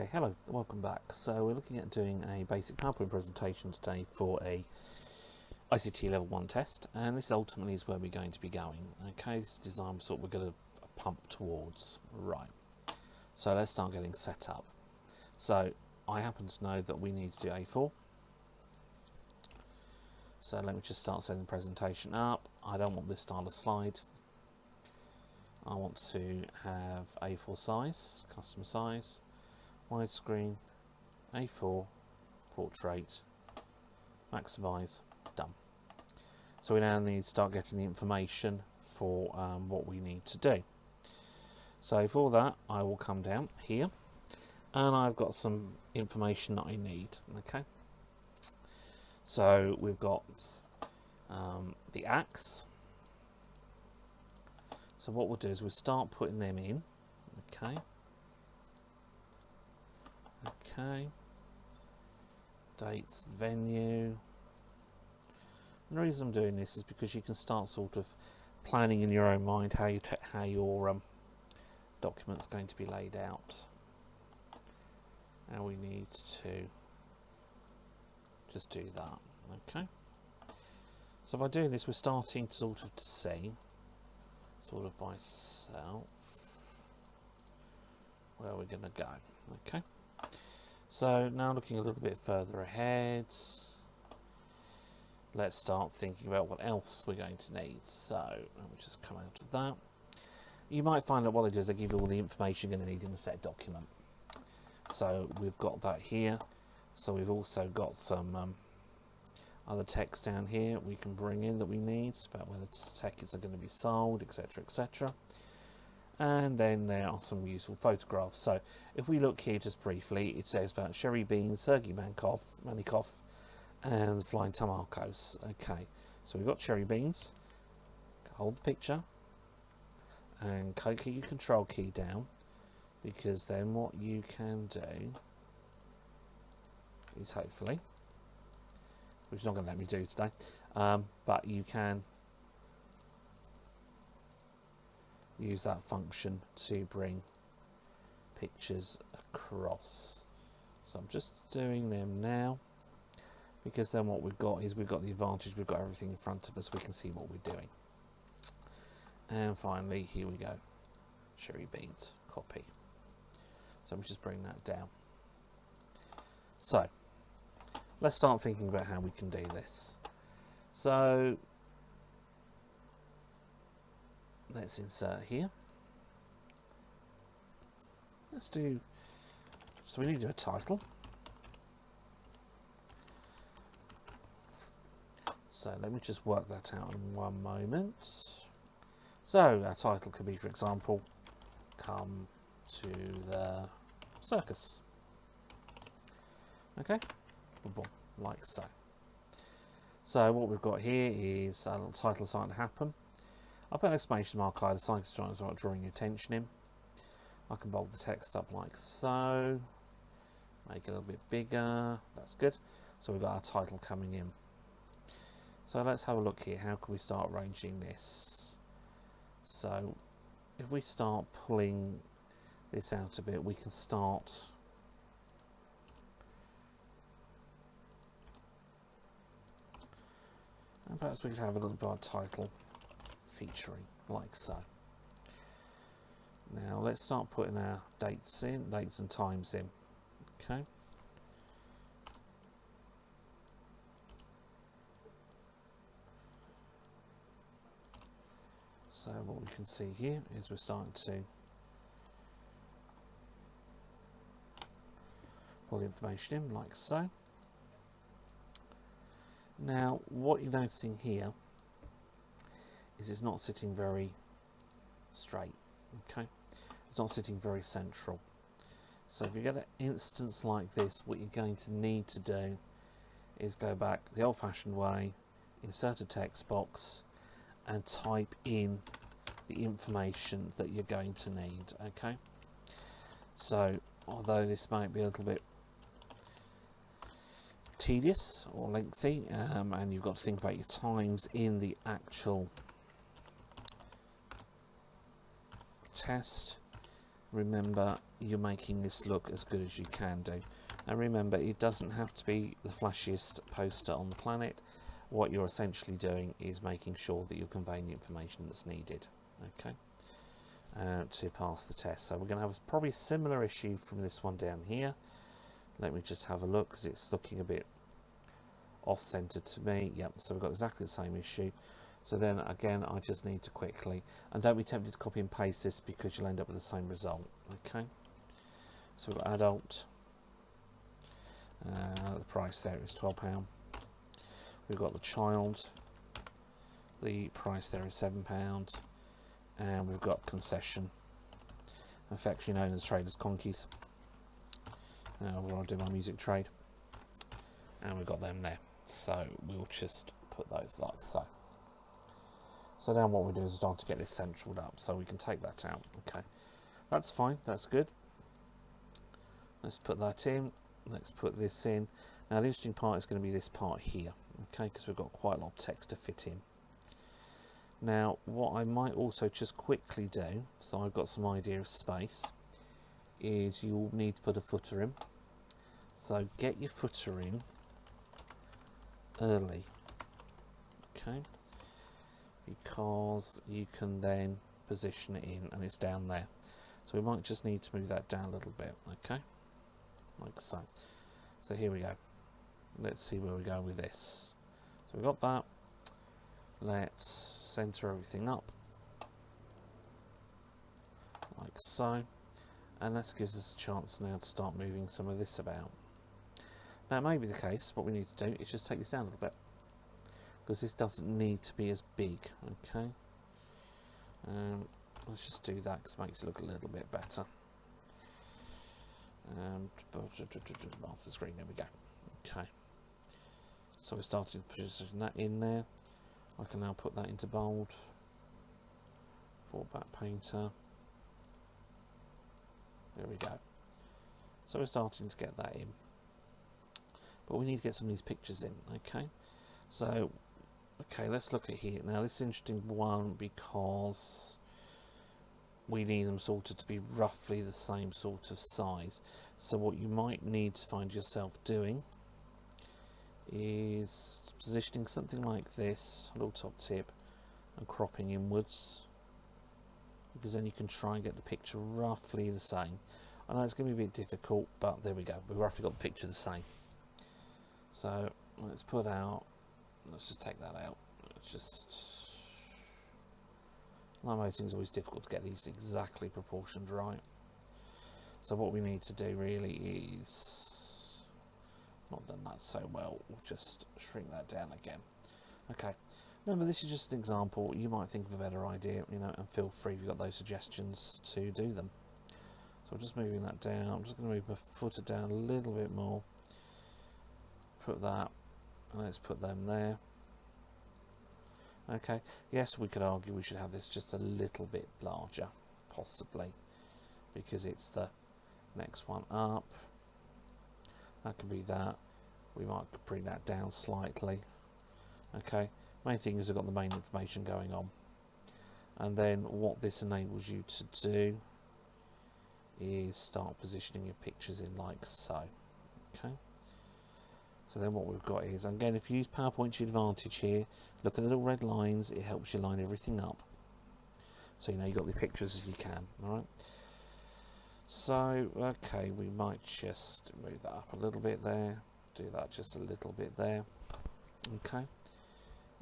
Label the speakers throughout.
Speaker 1: Okay, hello, welcome back. So we're looking at doing a basic PowerPoint presentation today for a ICT level 1 test, and this ultimately is where we're going to be going. Okay, this design sort we're going to pump towards. Right, so let's start getting set up. So I happen to know that we need to do A4. So let me just start setting the presentation up. I don't want this style of slide. I want to have A4 size, custom size, widescreen, A4, portrait, maximise, done. So we now need to start getting the information for what we need to do. So for that I will come down here and I've got some information that I need. Okay, so we've got the axe. So what we'll do is we'll start putting them in. Okay, dates, venue. And the reason I'm doing this is because you can start sort of planning in your own mind how your document's going to be laid out. And we need to just do that. Okay, so by doing this we're starting to sort of see sort of by self where we're going to go. Okay, so now looking a little bit further ahead, let's start thinking about what else we're going to need. So let me just come out of that. You might find that what they do is they give you all the information you're going to need in a set document. So we've got that here. So we've also got some other text down here we can bring in that we need about whether tickets are going to be sold, etc, etc. And then there are some useful photographs. So if we look here just briefly, it says about Sherry Bean, Sergei Manikov and Flying Tamarkos. Okay, so we've got cherry beans. Hold the picture and keep your control key down, because then what you can do is hopefully, which is not going to let me do today, but you can use that function to bring pictures across. So I'm just doing them now, because then what we've got is we've got the advantage, we've got everything in front of us, we can see what we're doing. And finally, here we go, cherry beans, copy. So let me just bring that down. So let's start thinking about how we can do this. So let's insert here. So we need to do a title. So let me just work that out in one moment. So our title could be, for example, Come to the Circus. Okay, boom, like so. So what we've got here is a little title starting to happen. I'll put an exclamation mark either side to start drawing your attention in. I can bold the text up like so. Make it a little bit bigger. That's good. So we've got our title coming in. So let's have a look here. How can we start arranging this? So if we start pulling this out a bit, we can start and perhaps we could have a little bit of title featuring like so. Now let's start putting our dates and times in. Okay. So what we can see here is we're starting to pull the information in like so. Now what you're noticing here is it's not sitting very straight. Okay, it's not sitting very central. So if you get an instance like this, what you're going to need to do is go back the old-fashioned way, insert a text box and type in the information that you're going to need. Okay, so although this might be a little bit tedious or lengthy, and you've got to think about your times in the actual test, remember, you're making this look as good as you can do. And remember, it doesn't have to be the flashiest poster on the planet. What you're essentially doing is making sure that you're conveying the information that's needed, okay, to pass the test. So we're going to have probably a similar issue from this one down here. Let me just have a look, because it's looking a bit off-centered to me. Yep, so we've got exactly the same issue. So then again, I just need to quickly, and don't be tempted to copy and paste this, because you'll end up with the same result, okay. So we've got adult, the price there is £12. We've got the child, the price there is £7, and we've got concession, affectionately known as traders conkeys, where I do my music trade, and we've got them there. So we'll just put those like so. So now what we do is start to get this centraled up, so we can take that out. Okay, that's fine, that's good. Let's put that in. Let's put this in. Now the interesting part is going to be this part here, okay, because we've got quite a lot of text to fit in. Now what I might also just quickly do, so I've got some idea of space, is you'll need to put a footer in. So get your footer in early, okay, because you can then position it in, and it's down there. So we might just need to move that down a little bit, okay, like so. So here we go. Let's see where we go with this. So we've got that. Let's center everything up like so, and this gives us a chance now to start moving some of this about. Now it may be the case, what we need to do is just take this down a little bit, because this doesn't need to be as big, okay. Let's just do that, because it makes it look a little bit better. Off the screen, there we go. Okay, so we're starting to position that in there. I can now put that into bold, forward back painter. There we go. So we're starting to get that in, but we need to get some of these pictures in, okay. So okay, let's look at here. Now this is an interesting one, because we need them sorted to be roughly the same sort of size. So what you might need to find yourself doing is positioning something like this, a little top tip, and cropping inwards, because then you can try and get the picture roughly the same. I know it's going to be a bit difficult, but there we go, we've roughly got the picture the same. So let's put out, let's just take that out. Let's just, like most things, always difficult to get these exactly proportioned right. So what we need to do really is, not done that so well, we'll just shrink that down again. Okay, remember this is just an example. You might think of a better idea, you know, and feel free if you've got those suggestions to do them. So I'm just moving that down. I'm just going to move my footer down a little bit more. Put that, and let's put them there. Okay, yes, we could argue we should have this just a little bit larger, possibly, because it's the next one up. That could be that. We might bring that down slightly. Okay, main thing is we've got the main information going on, and then what this enables you to do is start positioning your pictures in like so. Okay, so then what we've got is, again, if you use PowerPoint to your advantage here, look at the little red lines, it helps you line everything up, so you know you've got the pictures as you can. Alright, so okay, we might just move that up a little bit there, do that just a little bit there. Okay,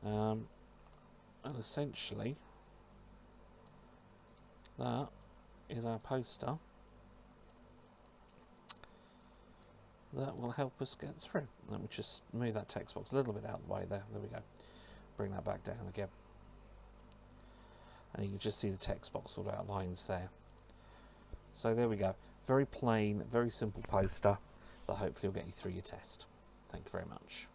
Speaker 1: and essentially that is our poster that will help us get through. Let me just move that text box a little bit out of the way there. There we go. Bring that back down again. And you can just see the text box sort of outlines there. So there we go. Very plain, very simple poster that hopefully will get you through your test. Thank you very much.